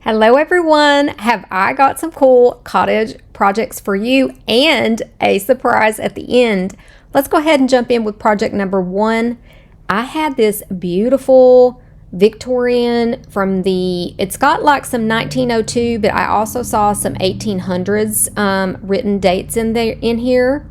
Hello everyone! Have I got some cool cottage projects for you and a surprise at the end? Let's go ahead and jump in with project number one. I had this beautiful Victorian from it's got like some 1902, but I also saw some 1800s written dates in here.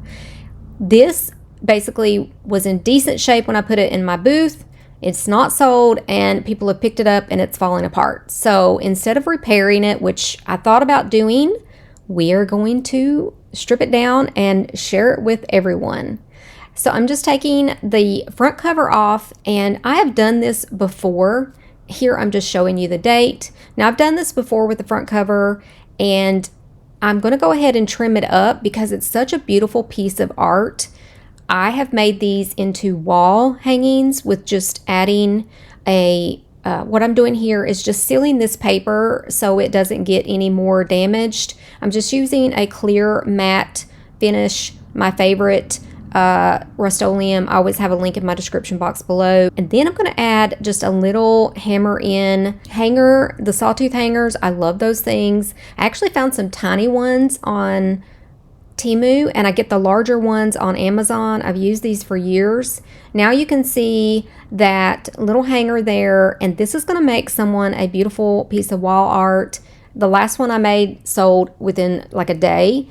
This basically was in decent shape when I put it in my booth. It's not sold and people have picked it up and it's falling apart. So instead of repairing it, which I thought about doing, we are going to strip it down and share it with everyone. So I'm just taking the front cover off, and I have done this before. Here I'm just showing you the date. Now I've done this before with the front cover, and I'm going to go ahead and trim it up because it's such a beautiful piece of art. I have made these into wall hangings with just adding what I'm doing here is just sealing this paper so it doesn't get any more damaged. I'm just using a clear matte finish, my favorite, RUSTOLEUM. I always have a link in my description box below. And then I'm going to add just a little hammer in hanger, the sawtooth hangers. I love those things. I actually found some tiny ones on Temu, and I get the larger ones on Amazon. I've used these for years. Now you can see that little hanger there, and this is going to make someone a beautiful piece of wall art. The last one I made sold within like a day.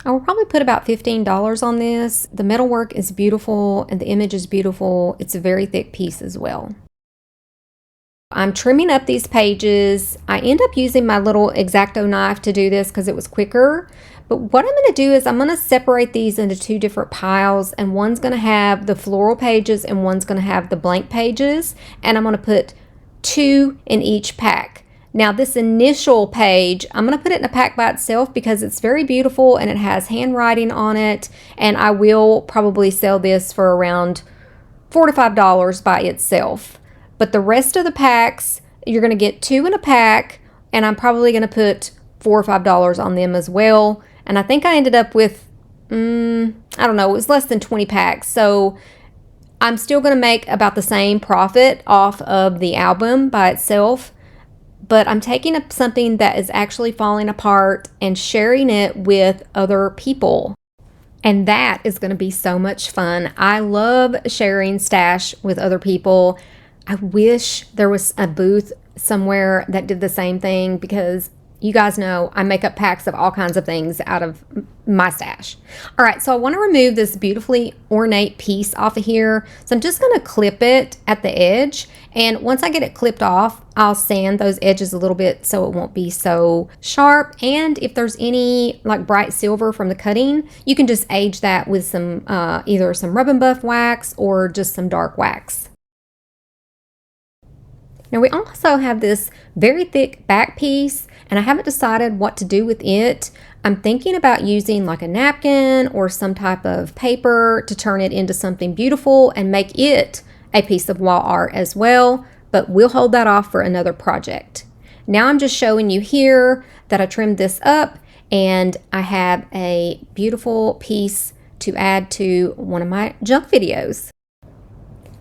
I will probably put about $15 on this. The metalwork is beautiful and the image is beautiful. It's a very thick piece as well. I'm trimming up these pages. I end up using my little X-Acto knife to do this because it was quicker. But what I'm going to do is I'm going to separate these into two different piles, and one's going to have the floral pages and one's going to have the blank pages, and I'm going to put two in each pack. Now this initial page, I'm going to put it in a pack by itself because it's very beautiful and it has handwriting on it, and I will probably sell this for around $4 to $5 by itself. But the rest of the packs, you're going to get two in a pack, and I'm probably going to put $4 or $5 on them as well. And I think I ended up with, I don't know, it was less than 20 packs. So I'm still going to make about the same profit off of the album by itself. But I'm taking up something that is actually falling apart and sharing it with other people. And that is going to be so much fun. I love sharing stash with other people. I wish there was a booth somewhere that did the same thing, because you guys know I make up packs of all kinds of things out of my stash. All right, so I want to remove this beautifully ornate piece off of here. So I'm just going to clip it at the edge. And once I get it clipped off, I'll sand those edges a little bit so it won't be so sharp. And if there's any like bright silver from the cutting, you can just age that with some either some rub and buff wax or just some dark wax. Now we also have this very thick back piece, and I haven't decided what to do with it. I'm thinking about using like a napkin or some type of paper to turn it into something beautiful and make it a piece of wall art as well, but we'll hold that off for another project. Now I'm just showing you here that I trimmed this up, and I have a beautiful piece to add to one of my junk videos.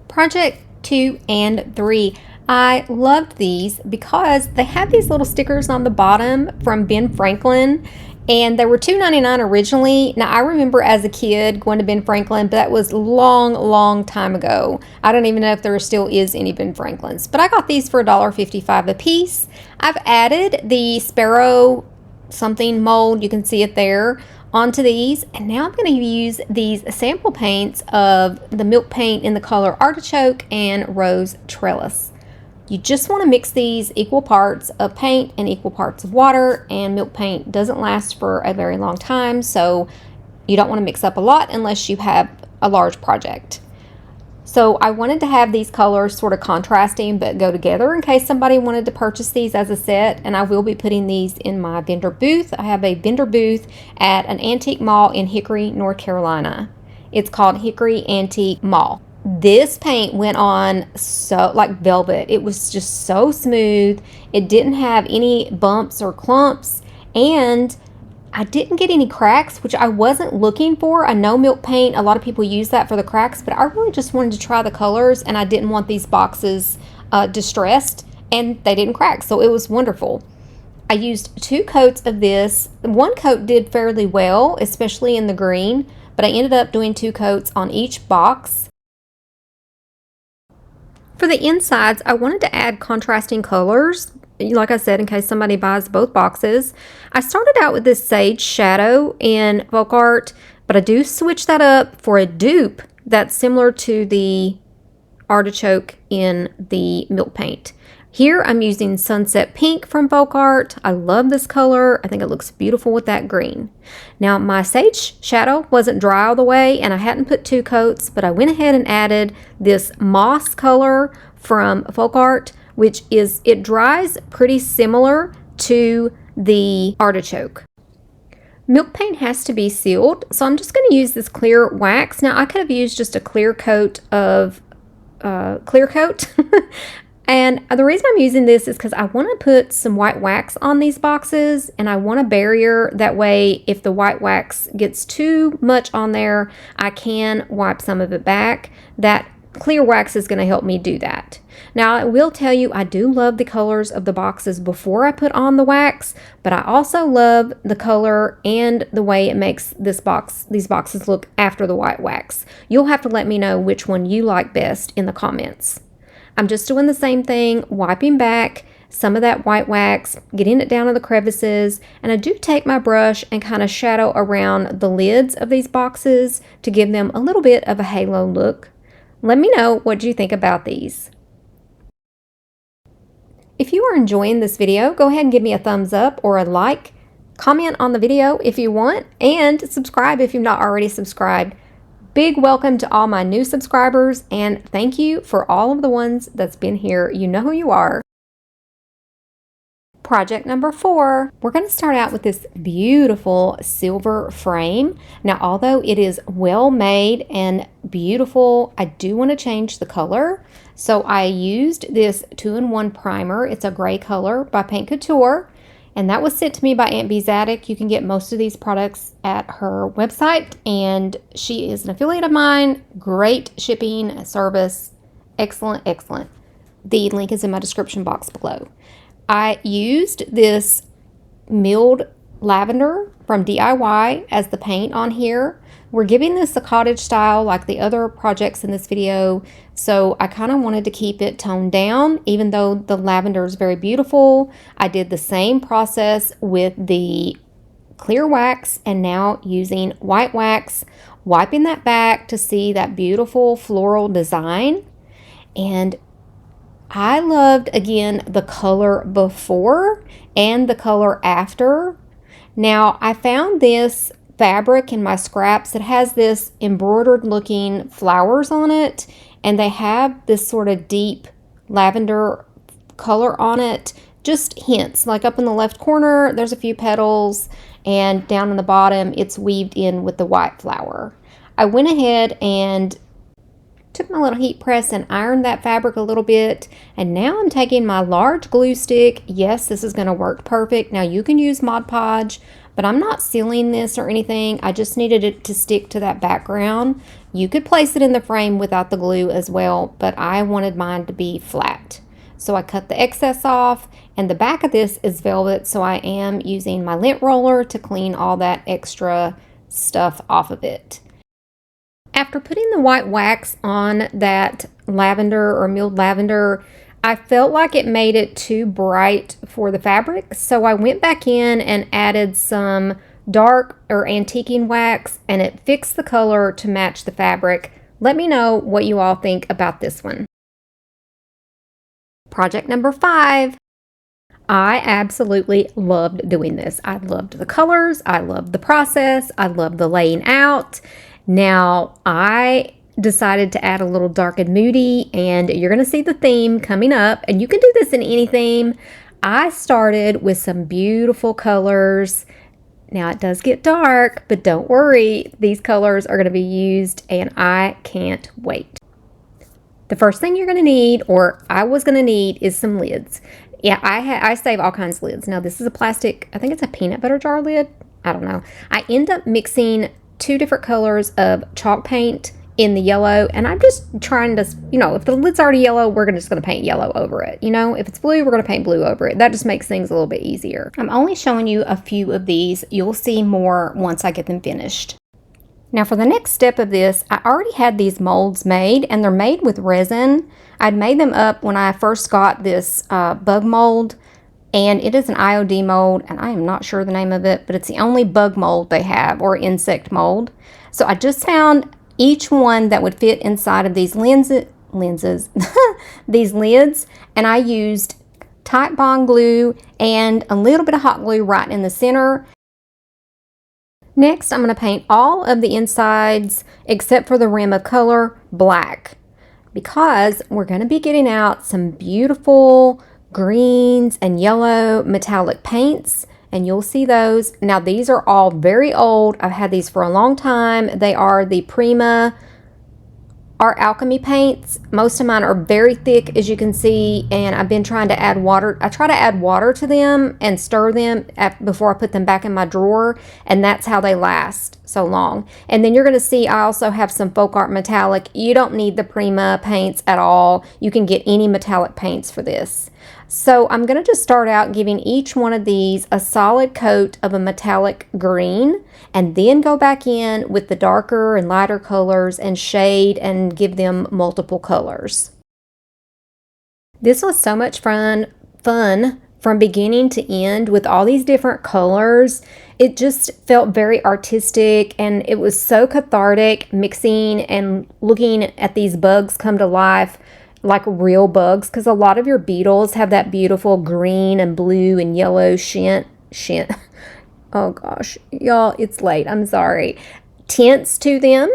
Project 2 and 3. I loved these because they have these little stickers on the bottom from Ben Franklin, and they were $2.99 originally. Now I remember as a kid going to Ben Franklin, but that was long time ago. I don't even know if there still is any Ben Franklins, but I got these for $1.55 a piece. I've added the sparrow something mold, you can see it there, onto these, and now I'm going to use these sample paints of the milk paint in the color artichoke and rose trellis. You just want to mix these equal parts of paint and equal parts of water, and milk paint doesn't last for a very long time, so you don't want to mix up a lot unless you have a large project. So I wanted to have these colors sort of contrasting but go together in case somebody wanted to purchase these as a set, and I will be putting these in my vendor booth. I have a vendor booth at an antique mall in Hickory, North Carolina. It's called Hickory Antique Mall. This paint went on so like velvet. It was just so smooth. It didn't have any bumps or clumps, and I didn't get any cracks, which I wasn't looking for. I know milk paint, a lot of people use that for the cracks, but I really just wanted to try the colors, and I didn't want these boxes distressed. and they didn't crack, so it was wonderful. I used 2 coats of this. 1 coat did fairly well, especially in the green, but I ended up doing 2 coats on each box. For the insides, I wanted to add contrasting colors, like I said, in case somebody buys both boxes. I started out with this Sage Shadow in Folk Art, but I do switch that up for a dupe that's similar to the Artichoke in the Milk Paint. Here I'm using Sunset Pink from Folk Art. I love this color. I think it looks beautiful with that green. Now my Sage Shadow wasn't dry all the way and I hadn't put 2 coats, but I went ahead and added this Moss color from Folk Art, which it dries pretty similar to the Artichoke. Milk Paint has to be sealed, so I'm just going to use this clear wax. Now I could have used just a clear coat of clear coat. And the reason I'm using this is because I want to put some white wax on these boxes, and I want a barrier. That way, if the white wax gets too much on there, I can wipe some of it back. That clear wax is going to help me do that. Now, I will tell you, I do love the colors of the boxes before I put on the wax, but I also love the color and the way it makes these boxes look after the white wax. You'll have to let me know which one you like best in the comments. I'm just doing the same thing, wiping back some of that white wax, getting it down to the crevices, and I do take my brush and kind of shadow around the lids of these boxes to give them a little bit of a halo look. Let me know what you think about these. If you are enjoying this video, go ahead and give me a thumbs up or a like, comment on the video if you want, and subscribe if you've not already subscribed. Big welcome to all my new subscribers, and thank you for all of the ones that's been here. You know who you are. Project number 4, we're going to start out with this beautiful silver frame. Now, although it is well made and beautiful, I do want to change the color. So I used this 2-in-1 primer. It's a gray color by Paint Couture. And that was sent to me by Aunt Beas Attic. You can get most of these products at her website, and she is an affiliate of mine. Great shipping service. Excellent, excellent. The link is in my description box below. I used this milled lavender from DIY as the paint on here. We're giving this a cottage style like the other projects in this video, so I kind of wanted to keep it toned down. Even though the lavender is very beautiful, I did the same process with the clear wax and now using white wax, wiping that back to see that beautiful floral design. And I loved, again, the color before and the color after. Now, I found this fabric in my scraps that has this embroidered looking flowers on it, and they have this sort of deep lavender color on it. Just hints, like up in the left corner there's a few petals, and down in the bottom it's weaved in with the white flower. I went ahead and took my little heat press and ironed that fabric a little bit, and now I'm taking my large glue stick. Yes, this is going to work perfect. Now you can use Mod Podge, but I'm not sealing this or anything. I just needed it to stick to that background. You could place it in the frame without the glue as well, but I wanted mine to be flat. So I cut the excess off, and the back of this is velvet, so I am using my lint roller to clean all that extra stuff off of it. After putting the white wax on that lavender or milled lavender, I felt like it made it too bright for the fabric, so I went back in and added some dark or antiquing wax, and it fixed the color to match the fabric. Let me know what you all think about this one. Project number 5. I absolutely loved doing this. I loved the colors, I loved the process, I loved the laying out. Now, I decided to add a little dark and moody, and you're going to see the theme coming up, and you can do this in any theme. I started with some beautiful colors. Now, it does get dark, but don't worry, these colors are going to be used, and I can't wait. The first thing you're going to need, or I was going to need, is some lids. Yeah, I save all kinds of lids. Now, this is a plastic, I think it's a peanut butter jar lid. I don't know. I end up mixing 2 different colors of chalk paint in the yellow, and I'm just trying to, you know, if the lid's already yellow, we're just going to paint yellow over it. You know, if it's blue, we're going to paint blue over it. That just makes things a little bit easier. I'm only showing you a few of these. You'll see more once I get them finished. Now for the next step of this, I already had these molds made, and they're made with resin. I'd made them up when I first got this bug mold, and it is an IOD mold, and I am not sure the name of it, but it's the only bug mold they have, or insect mold. So I just found each one that would fit inside of these lenses, these lids, and I used TITEBOND glue and a little bit of hot glue right in the center. Next, I'm going to paint all of the insides, except for the rim of color, black, because we're going to be getting out some beautiful greens and yellow metallic paints, and you'll see those. Now these are all very old. I've had these for a long time. They are the Prima Art Alchemy paints. Most of mine are very thick, as you can see, and I've been trying to add water. I try to add water to them and stir them before I put them back in my drawer, and that's how they last so long. And then you're going to see I also have some Folk Art Metallic. You don't need the Prima paints at all. You can get any metallic paints for this. So I'm going to just start out giving each one of these a solid coat of a metallic green, and then go back in with the darker and lighter colors and shade and give them multiple colors. This was so much fun from beginning to end with all these different colors. It just felt very artistic, and it was so cathartic mixing and looking at these bugs come to life like real bugs, because a lot of your beetles have that beautiful green and blue and yellow shint. Oh gosh, y'all, it's late. I'm sorry. Tints to them,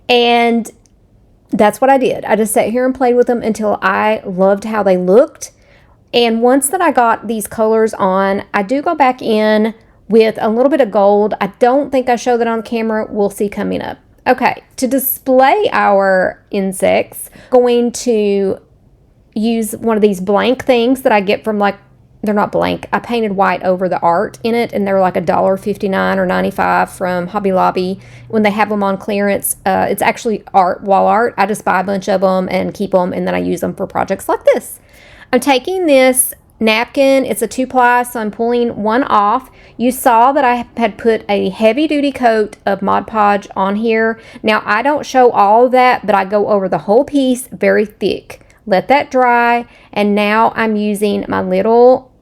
and that's what I did. I just sat here and played with them until I loved how they looked. And once that I got these colors on, I do go back in with a little bit of gold. I don't think I show that on camera. We'll see coming up. Okay, to display our insects, going to use one of these blank things that I get from, like, they're not blank. I painted white over the art in it, and they're like $1.59 or $95 from Hobby Lobby when they have them on clearance. It's actually wall art. I just buy a bunch of them and keep them, and then I use them for projects like this. I'm taking this napkin. It's a 2-ply, so I'm pulling one off. You saw that I had put a heavy-duty coat of Mod Podge on here. Now, I don't show all of that, but I go over the whole piece very thick. Let that dry, and now I'm using my little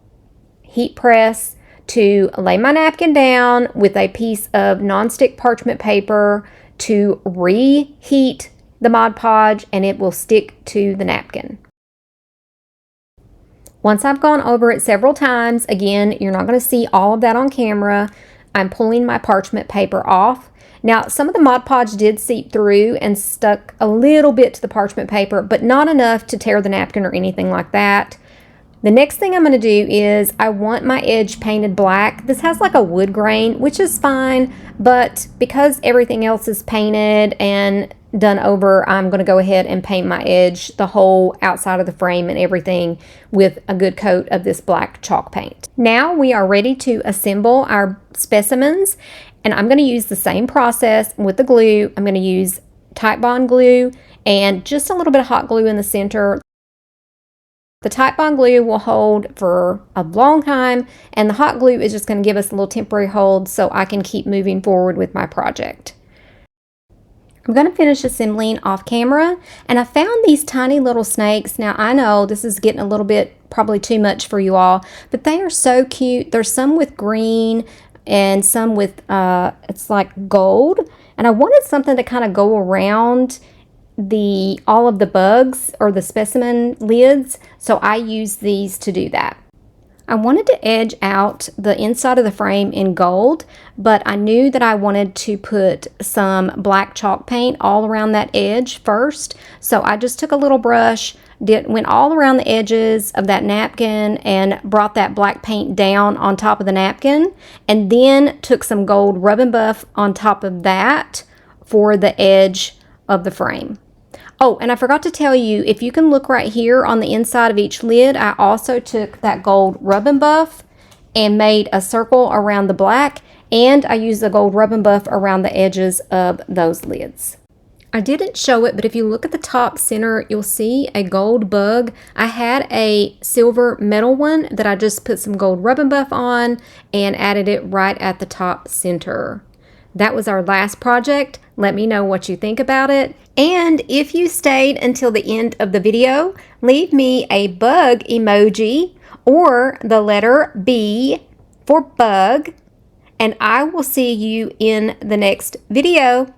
heat press to lay my napkin down with a piece of nonstick parchment paper to reheat the Mod Podge, and it will stick to the napkin. Once I've gone over it several times, again, you're not going to see all of that on camera, I'm pulling my parchment paper off. Now, some of the Mod Podge did seep through and stuck a little bit to the parchment paper, but not enough to tear the napkin or anything like that. The next thing I'm going to do is I want my edge painted black. This has like a wood grain, which is fine, but because everything else is painted and done over, I'm going to go ahead and paint my edge, the whole outside of the frame and everything, with a good coat of this black chalk paint. Now we are ready to assemble our specimens, and I'm going to use the same process with the glue. I'm going to use TITEBOND glue and just a little bit of hot glue in the center. The TITEBOND glue will hold for a long time, and the hot glue is just going to give us a little temporary hold so I can keep moving forward with my project. I'm going to finish assembling off camera, and I found these tiny little snakes. Now, I know this is getting a little bit probably too much for you all, but they are so cute. There's some with green and some with, it's like gold, and I wanted something to kind of go around all of the bugs or the specimen lids, so I used these to do that. I wanted to edge out the inside of the frame in gold, but I knew that I wanted to put some black chalk paint all around that edge first, so I just took a little brush, went all around the edges of that napkin and brought that black paint down on top of the napkin, and then took some gold rub and buff on top of that for the edge of the frame. Oh, and I forgot to tell you, if you can look right here on the inside of each lid, I also took that gold rub and buff and made a circle around the black, and I used the gold rub and buff around the edges of those lids. I didn't show it, but if you look at the top center, you'll see a gold bug. I had a silver metal one that I just put some gold rub and buff on and added it right at the top center. That was our last project. Let me know what you think about it. And if you stayed until the end of the video, leave me a bug emoji or the letter B for bug, and I will see you in the next video.